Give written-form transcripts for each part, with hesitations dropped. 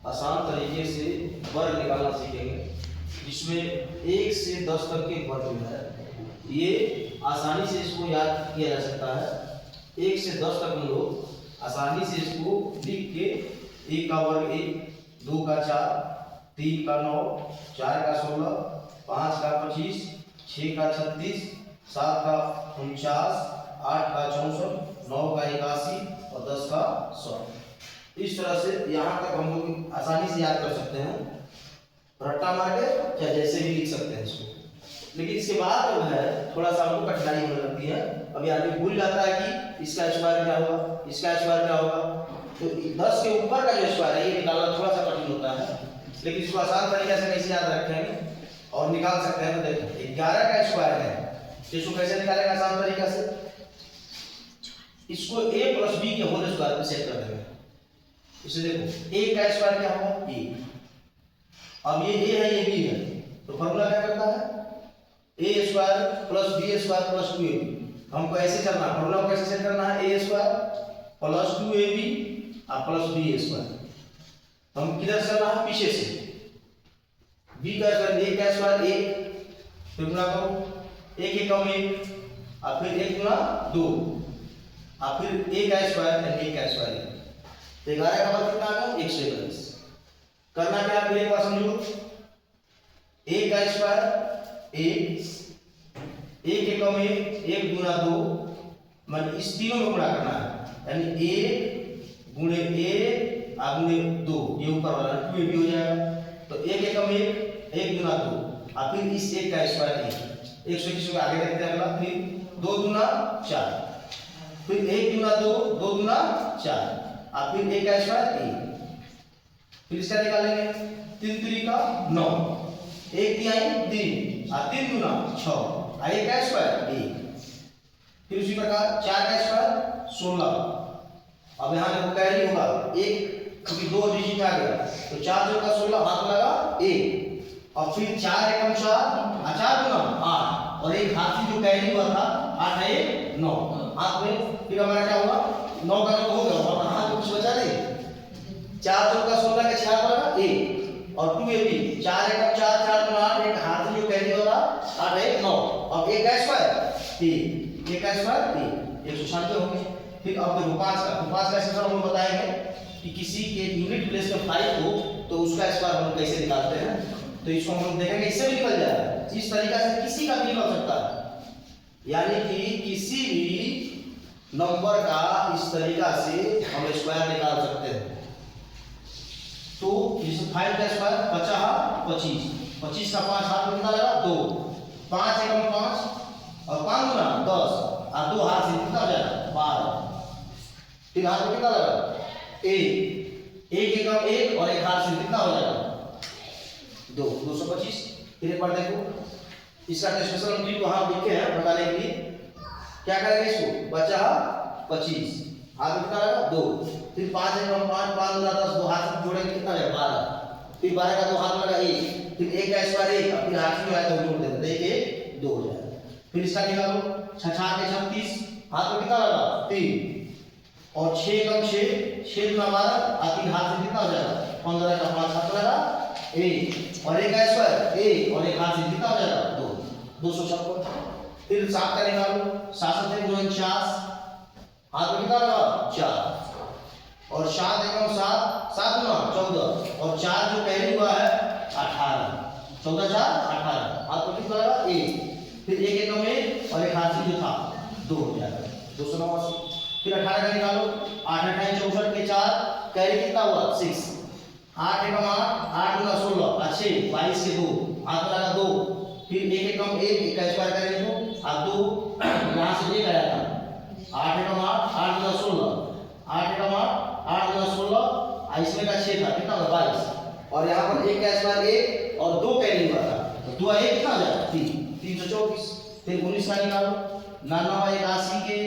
आसान तरीके से वर्ग निकालना सीखेंगे, जिसमें 1 से 10 तक के वर्ग जो है ये आसानी से इसको याद किया जा सकता है। 1 से 10 तक हम लोग आसानी से इसको लिख के 1 का वर्ग 1, 2 का 4, 3 का 9, 4 का 16, 5 का 25, 6 का 36, 7 का 49, 8 का 64, 9 का 81 और 10 का 100। इस तरह से यहाँ तक हम लोग आसानी से याद कर सकते हैं, रट्टा मार के या जैसे भी लिख सकते हैं इसको। लेकिन इसके बाद जो है थोड़ा सा हमको कठिनाई होने लगती है। अभी आदमी भूल जाता है कि इसका स्क्वायर क्या होगा, इसका स्क्वायर क्या होगा। तो 10 के ऊपर का जो स्क्वायर है ये निकालना थोड़ा सा कठिन होता है, लेकिन इसको आसान तरीके से कैसे याद रखेंगे और निकाल सकते हैं। तो देखो 11 का स्क्वायर है, इसको कैसे निकालेंगे आसान तरीका से, इसको a + b के होल स्क्वायर पे सेट कर देंगे। इसे देखो a का स्क्वायर क्या होगा a, अब ये a है ये b है, तो फॉर्मूला क्या करता है a² + b² + 2ab। हमको ऐसे करना है, फॉर्मूला को कैसे सेट करना है, a² + 2ab + b²। हम किधर से करना है, पीछे से। b का स्क्वायर a का स्क्वायर 1, फिर गुणा करो 1 × 1 और फिर 1 × 2 और फिर a का स्क्वायर है a का स्क्वायर। 11 का वर्ग कितना आ गया 141। करना क्या, फिर एक बार समझो, a का स्क्वायर 1, 1 × 1, 1 × 2, मतलब इस तीनों में गुणा करना है, यानी 1 × 1 × 2, ये ऊपर वाला 2ab हो जाएगा। तो 1 × 1, 1 × 2 और फिर इस 1 का स्क्वायर 1, 121 को आगे रखते हैं अगला, फिर 2 × 4, फिर 1 × 2, 2 × 4 और फिर 1 का स्क्वायर 1। फिर इसका निकालेंगे 3 × 3 = 9, 1 × 3 और 3 × 6 और 1 का स्क्वायर 1। फिर उसी प्रकार 4 का स्क्वायर 16। अब यहाँ देखो कैरी होगा 1, क्योंकि 2 डिजिट आ गया, तो 4 × 16 हाथ लगा 1 और फिर 4 × 4 4 × 8 और एक हाथ जो कैरी हुआ था 8 है 9 हाथ में। फिर हमारा क्या होगा 9 का 9 हो गया और हाथ में कुछ बचा नहीं। 4 × 16 के 6 लगा 1 और 2ab 4 × 4 4 × 8 एक हाथ जो कैरी हो रहा 8 है 9। अब 1 का स्क्वायर 3, 1 का स्क्वायर 3, 196 हो गए। फिर अब देखो 5 का सेक्शन हम बताएंगे कि किसी के यूनिट प्लेस में 5 हो तो उसका स्क्वायर हम कैसे निकालते हैं। तो इसको हम लोग देखेंगे, इससे भी निकल जाएगा। इस तरीका से किसी का भी निकल सकता है, यानी कि किसी भी नंबर का इस तरीका से हम स्क्वायर निकाल सकते हैं। तो जैसे 5 का स्क्वायर 25, 25 का 5 हाथ में कितना लगा 2, 5 × 5 और 5 × 10 और 2 हाथ से कितना हो जाएगा 12। फिर हाथ में कितना लगा 1, 1 × 1 और एक हाथ से कितना हो जाएगा 2, 225। फिर एक बार देखो इसका स्पेशल ट्रिक वहां लिखे हैं बताने के लिए। क्या करेंगे, इसको बचा 25 हाथ में कितना लगा 2, फिर 5 × 5 5 × 10 2 हाथ से जोड़ेंगे कितना है 12, फिर 12 का 2 हाथ में लगा 1, फिर 1 का स्क्वायर 1 और फिर हाथ में आया तो जोड़ देते 1 1 2 हो जाएगा। फिर इसका निकालो 6 के 36 हाथ में कितना लगा 3 और 6 × 6 6 × 12 और 3 हाथ से कितना हो जाएगा 15 का 5 हाथ लगा 1 और 1 का स्क्वायर 1 और एक हाथ से कितना हो जाएगा 2, 256। फिर 7 का निकालो 7 × 49 हाथ में कितना लगा 4 और 7 × 7 7 × 14 और 4 जो कैरी हुआ है 18, 14 4 18 हाथ में कितना लगा 1, फिर 1 × 1 और एक हाथ से जो था 2 हो जाएगा 289। फिर 18 का निकालो 8 × 8 64 के 4 कैरी कितना हुआ 6, 8 × 8 8 × 16 अच्छे 22 के 2 हाथ में लगा 2, फिर 1 × 1 का स्क्वायर करेंगे तो आप 2 यहाँ से 1 आया था 8 × 8 8 × 16 8 × 8 8 × 16 इसमें का 6 था कितना होगा 22 और यहाँ पर 1 का स्क्वायर 1 और 2 कैरी हुआ था तो 2 1 कितना हो जाएगा 324। फिर 19 का निकालो 9 81 के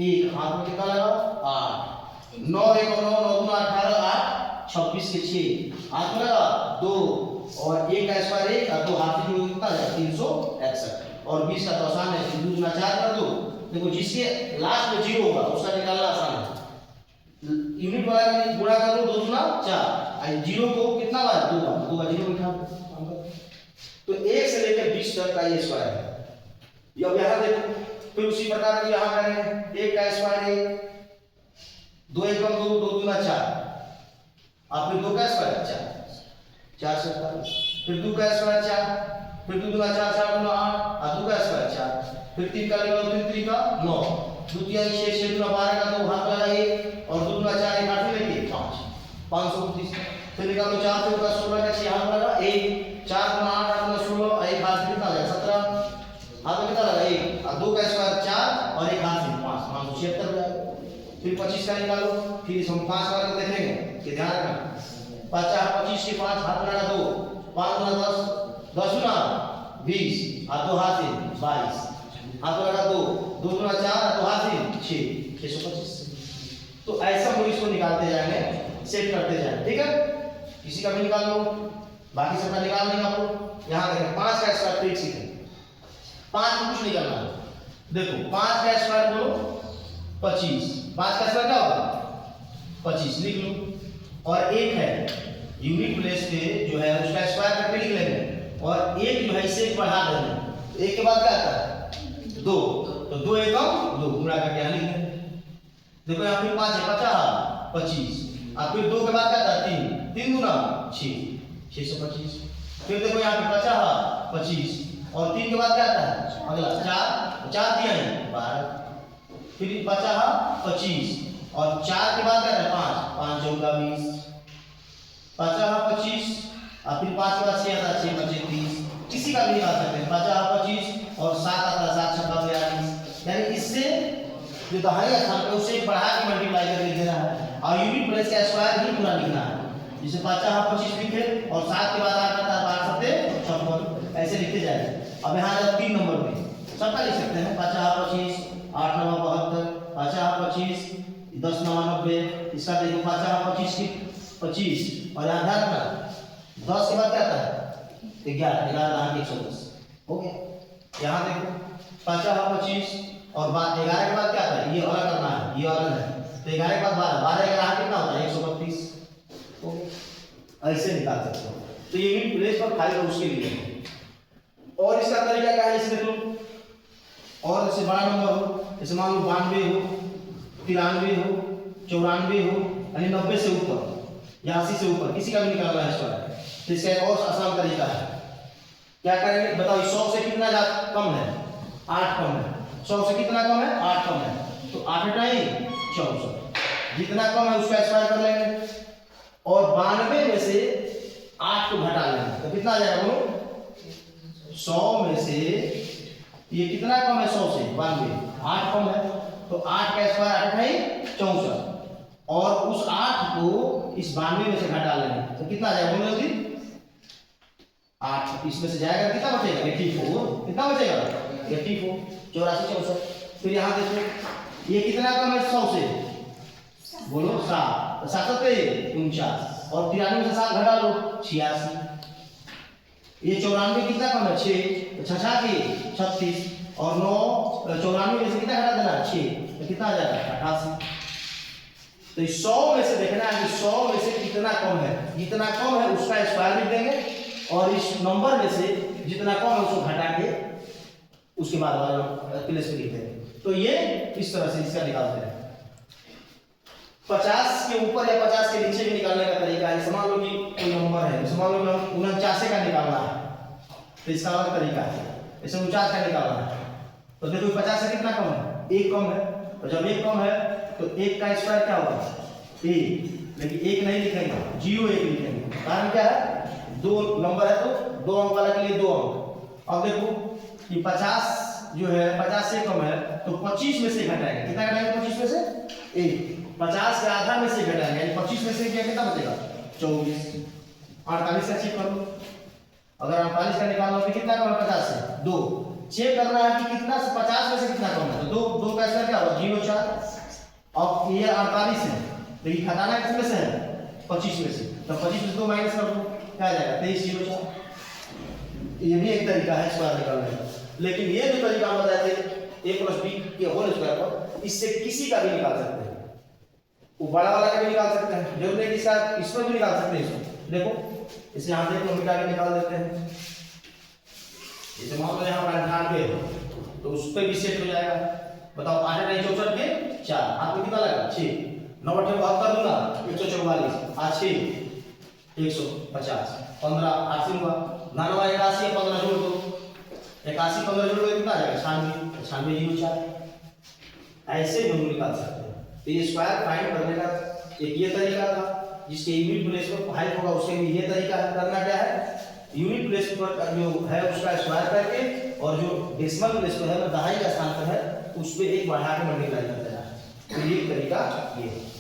1 हाथ में कितना लगा 8, 9 1 9 9 2 18 8 26 के 6 हाथ में लगा 2 और 1 का स्क्वायर 1 और 2 हाथ में कितना है 361 और 20 का तो आसान है 2 × 4 कर दो। देखो जिसके लास्ट में 0 होगा उसका निकालना आसान है। यूनिट वाला गुणा कर लो 2 × दूना 4, जीरो को कितना बार 2 बार, 2 बार जीरो बिठा दो। तो 1 से लेकर 20 तक का ये स्क्वायर है। अब यहाँ देखो, फिर उसी प्रकार यहाँ करें 1 का स्क्वायर 1, 2 1 2, 2 दूना 4, और फिर 2 का स्क्वायर 4, 4 से 48, फिर 2 का स्क्वायर 4, फिर 2 दूना 4, 4 दूना 8, और 2 का स्क्वायर 4, फिर 3 का लेकर 3 3 का 9, 2 3 6 6 दूना 12 का 2 हाथ वाला 1, और 2 दूना 4 1 8 लेके 5, 529, फिर निकालो 4 से ऊपर 16 का 6 हाथ वाला 1, 4 दूना 8 8 दूना 16, 1 हाथ से कितना आ जाएगा 17, हाथ में कितना लगा 1, और 2 का स्क्वायर 4 और 1 हाथ से 5, 576 हो जाएगा। फिर 25 का निकालो, फिर हम 5 वाले को देखेंगे कि ध्यान रखना 50 25 के 5 हाथ लगा 2, 5 दूना 10, 10 दूना 20, और 2 हाथ से 22, हाथ लगा 2, 2 दूना 4, और 2 हाथ से 6, 625। तो ऐसा हम इसको निकालते जाएंगे, सेट करते जाएंगे, ठीक है। किसी का भी निकाल लो, बाकी सबका निकाल लेंगे आप लोग। यहाँ देखें 5 का स्क्वायर ट्रिक सीखें, 5 में कुछ नहीं करना है। देखो 5 का स्क्वायर बोलो 25, 5 का स्क्वायर क्या होगा 25 लिख लो, और एक है यूनिट प्लेस पे जो है उसका स्क्वायर करके लिख लेंगे, और एक जो है इसे बढ़ा देंगे, एक के बाद क्या आता है 2, तो 2 एकम 2 गुणा करके यहाँ लिख देंगे। देखो यहाँ फिर 5 है 50 25, और फिर 2 के बाद क्या आता है 3, 3 दूना 6, 625, फिर देखो यहाँ पे 50 25, और 3 के बाद क्या आता है अगला 4, 4 दिया है 12, फिर 50 25, और 4 के बाद क्या आता है 5, 5 चौका 20, 50 25, और फिर 5 के बाद 6 आता है 6 25 30, किसी का भी निकाल सकते हैं 50 25, और 7 आता है 7 छक्का 42, यानी इससे जो दहाई स्थान पे उसे बढ़ा के मल्टीप्लाई करके लिख देना है, और यूनिट प्लेस का स्क्वायर ही पूरा लिखना है। जैसे 50 25 लिखे और 7 के बाद 8 आता है 8 7 56, ऐसे लिखते जाएंगे। अब यहाँ 3 नंबर में सबका लिख सकते हैं 50 25, 8 9 72, 50 25, 10 9 90, इसका देखो 50 25 की 25, और यहाँ ध्यान रखना 10 के बाद क्या आता है 11, 11 110 हो गया। यहाँ देखो 50 25, और बाद 11 के बाद क्या आता है ये अलग करना है, ये अलग है, तो 11 के बाद 12, 12 11 कितना होता है 132, ऐसे निकाल सकते हो। तो ये यूनिट प्लेस पर खाली उसके लिए। और इसका तरीका क्या है इसे देख लो, और जैसे बड़ा नंबर हो, जैसे मान लो 92 हो, 93 हो, 94 हो, यानी 90 से ऊपर या 80 से ऊपर किसी का भी निकालना है इसका, तो इसका एक और आसान तरीका है। क्या करेंगे बताओ, 100 से कितना कम है 8 कम है, 100 से कितना कम है 8 कम है, तो 8 टाइम 64, जितना कम है उसका स्क्वायर कर लेंगे, और 92 में से 8 को घटा लेंगे, तो कितना आ जाएगा बोलो 100 में से ये कितना कम है 100 से 92, 8 कम है, तो 8 का स्क्वायर 8 है 64, और उस 8 को इस 92 में से घटा लेंगे, तो कितना आ जाएगा बोलो जल्दी 8, इसमें से जाएगा कितना बचेगा 84, कितना बचेगा 84, 84 64। फिर यहाँ देखो ये कितना कम है 100 से बोलो 7, तो 7 49, और 93 में से 7 घटा लो 86, ये 94 कितना कम है 6, तो 6 के 36, और 9 94 में से कितना घटा देना 6, तो कितना आ जाएगा 88। तो 100 में से देखना है कि 100 में से कितना कम है, जितना कम है उसका स्क्वायर लिख देंगे, और इस नंबर में से जितना कम है उसको घटा के उसके बाद वाला प्लेस पे लिख देंगे। तो ये इस तरह से इसका निकालते हैं। 50 के ऊपर या 50 के नीचे भी निकालने का तरीका है। मान लो कि कोई नंबर है, मान लो 49 का निकालना है, तो इसका अलग तरीका है, जैसे 49 का निकालना है, तो देखो 50 से कितना कम है 1 कम है, तो जब 1 कम है तो 1 का स्क्वायर क्या होगा 1, लेकिन 1 नहीं लिखेंगे 0 1 लिखेंगे, कारण क्या है 2 नंबर है तो 2 अंक वाला के लिए 2 अंक। अब देखो कि 50 जो है 50 से कम है, तो 25 में से घटाएंगे, कितना घटाएंगे 25 में से 1, 50 के आधा में से घटाएंगे, यानी 25 में से कितना बचेगा 24, 48 का चेक कर लो, अगर 48 का निकालना हो तो कितना कम है 50 से 2, चेक करना है कि कितना 50 में से कितना कम है, तो 2 का स्क्वायर क्या होगा 0 4, अब ये 48 है, तो ये घटाना किसमें से है 25 में से, तो 25 में से 2 माइनस कर दो, क्या आ जाएगा 23 0 4। ये भी एक तरीका है स्क्वायर निकालने का, लेकिन ये जो तरीका हम बताए थे a + b के होल स्क्वायर पर, इससे किसी का भी निकाल सकते हैं, वो बड़ा वाला का भी निकाल सकते हैं, जरूर है कि इसका इसमें भी निकाल सकते हैं। इसमें देखो इसे यहाँ देख लो, मिटा के निकाल देते हैं। जैसे मान लो यहाँ पर 98 है तो उस पर भी सेट हो जाएगा। बताओ 8 नहीं 64 के 4, हाथ में कितना लगा 6, 9 8 72 दूंगा 144, 8 6 150, 15 8 से हुआ 99 81 15 जोड़ दो, 81 15 जोड़ दो कितना आ जाएगा 96, 96 0 4। ऐसे हम निकाल सकते हैं। तो ये स्क्वायर फाइंड करने का एक ये तरीका था, जिसके यूनिट प्लेस पर फाइव होगा उसके लिए ये तरीका है। करना क्या है, यूनिट प्लेस पर जो है उसका स्क्वायर करके, और जो डेसिमल प्लेस पर है दहाई का स्थान पर है उस पर एक बढ़ा के मल्टीप्लाई करते हैं। तो ये तरीका ये है।